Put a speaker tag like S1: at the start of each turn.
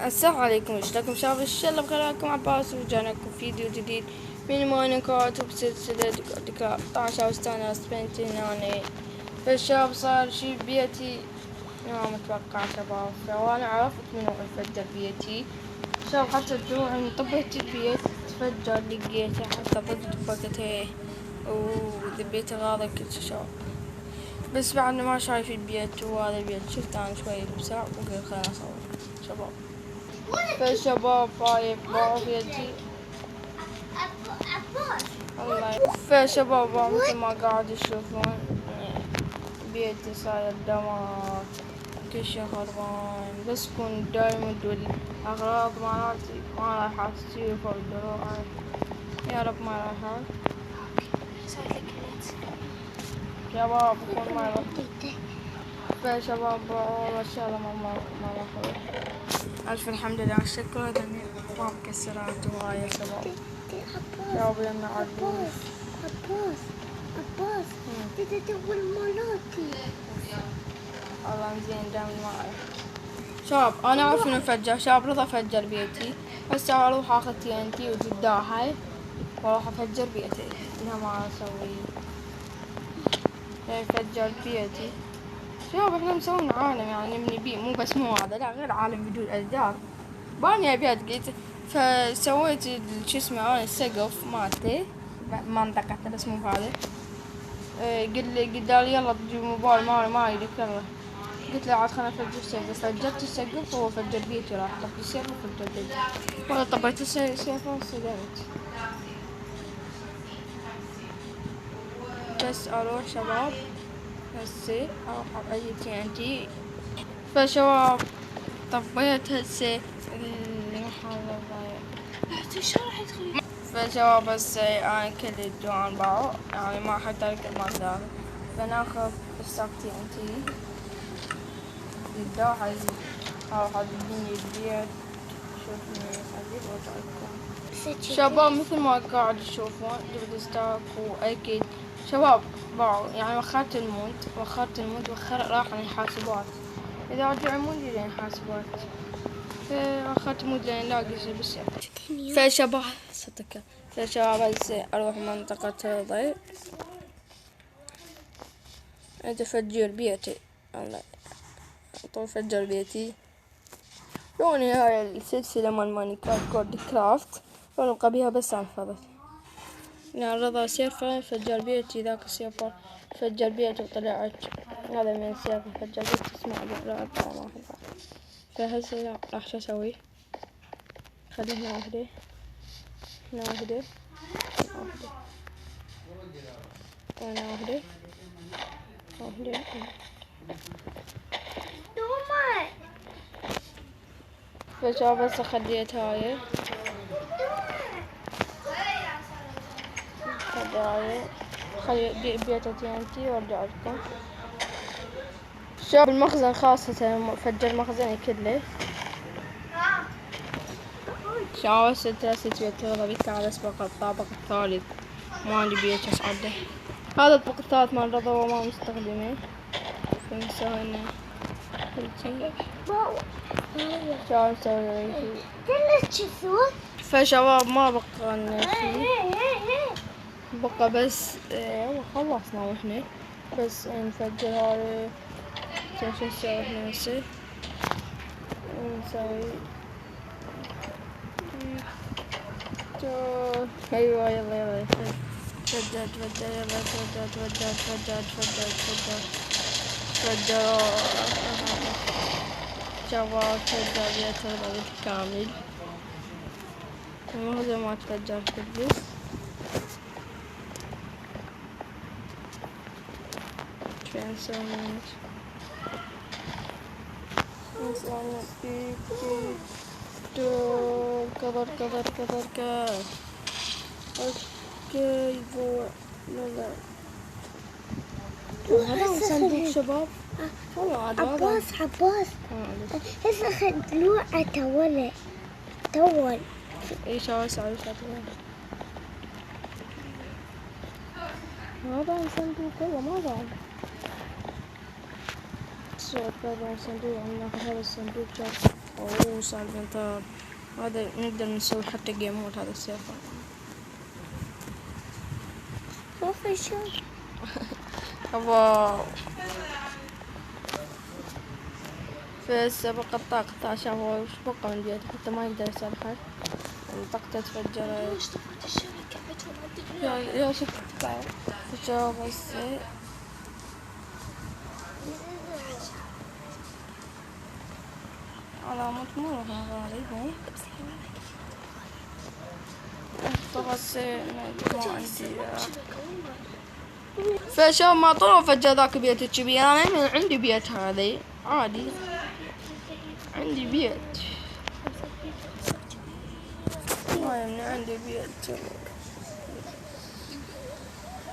S1: السلام عليكم، ايش لكم شباب؟ ان شاء الله بخير. معكم عباس ورجعنا لكم فيديو جديد من ماينكرافت وبسلسلة ديكرافت. طبعا شباب استانست بنتي يعني فالشباب صار شي ببيتي ما متوقع شباب، فانا عرفت منو انفجر بيتي شباب. حتى الدروع من طبيت البيت تفجر لقيته، حتى ضد طبقته وذبيت غاضي كل شي شباب. بس بعد ما شايف البيت وهذا البيت شفت انا شوي بسرعة وقلت خليني اصور شباب. فالشباب فايف باف يدي الله. فالشباب مثل ما قاعد تشوفون بيتي صاير دمار، كل شي خربان، بس كون دايموند والأغراض مالتي ما راح تصير فوق الدروع، يا رب ما راح. شباب كون ما راح. فشباب والله ان شاء الله ما راح. ألف الحمد لله والشكر لأني ما مكسرات وهاي يا شباب. شباب يمنا عباس
S2: تيجي تقول مراتي
S1: الله زين دام معي. شباب أنا أعرف إنه فجر، شباب رضا فجر بيتي، هسه أروح آخذ TNT وجداحي وأروح أفجر بيتي. إنها ما أسوي فجر بيتي. شباب إحنا مسوين عالم يعني نبني بيه، مو بس مو هذا، لا غير عالم بدون أشجار. باني أبيات قلت فسويت شو اسمه أنا السقف مالتي منطقة بس مو هذا. قال لي يلا تجيب موبايل ما يدك يلا. قلت له عاد خلنا نفجر السقف، فجرت السقف وهو فجر بيتي، راح طفي السيف وفجر بيتي. والله طبيت السيف وانصدمت. بس اروح شباب هسه اروح اي TNT. فشباب طبيت هسه اللي محاولة ضايع.
S2: شو راح يدخل؟
S1: فشباب هسه انا كل الجوعان باعوا يعني ما حتى اكل ما ثلاثة، فناخذ ستاك TNT الداحي اروح اديني البيت. شوفني اجيب وطلعكم شباب مثل ما قاعد تشوفون جبت ستاك واكيد شباب باعوا يعني وخرت المود راح عن الحاسبات. اذا رجع مود لين حاسبات فاخذت مود لين لاقي شي بس. فشباب صدق فشباب هسه اروح منطقة رضي اتفجر بيتي. الله طول فجر بيتي. لوني هاي السلسلة مال ماينكرافت كرافت ونبقى بيها بس على الفضل. يعني رضا سيفر فجر بيتي، ذاك السيفر فجر بيتي وطلعت هذا من السيفر فجر بيتي. اسمع لا طبعا ما أحبها. فهسه لا راح شو اسوي؟ خليه هنا وحدة هنا وحدة هنا وحدة وحدة. فشباب بس خليت هاي خلي بيته TNT وارجع لكم. شباب المخزن خاصة فجر مخزني كله. شباب هسه ترست بيت رضا بيك على اسبق الطابق الثالث مالي بيت اصعده. هذا الطابق الثالث مال رضا وما مستخدمه فنسوي لنا كل شي. شباب نسوي فشباب ما بقى لنا شي، بقى بس خلصنا واحنا بس نفجر هذا. شو نسوي احنا هسه؟ نسوي ايوه يلا تفجر يلا تفجر شباب تفجر بيت الغريب كامل. المغزى ما تفجر كلش. شو نسوي؟ نسوي بيك كذر اوكي بو لا هذا صندوق شباب والله
S2: عباس هسه خدلوعة تول
S1: ايش هو سوي هذا صندوق والله ما ضاع. طبعا صندوق عندنا هذا الصندوق جاف. اوه صار بنطار. هذا نقدر نسوي حتى جيم مود هذا السيف.
S2: شوفي شو
S1: واو. في السبق الطاقة عشان هو وش بقى من جهة حتى ما يقدر يسوي حاجة. طاقته تفجرت. يا شفت تجاوب بس. علامة مرور غالبا. طبعا ما عندي. فشو ما طلعوا فجأة ذاك بيت الكبير. أنا عندي بيت هذي عادي. عندي بيت. ما يمنع عندي بيت.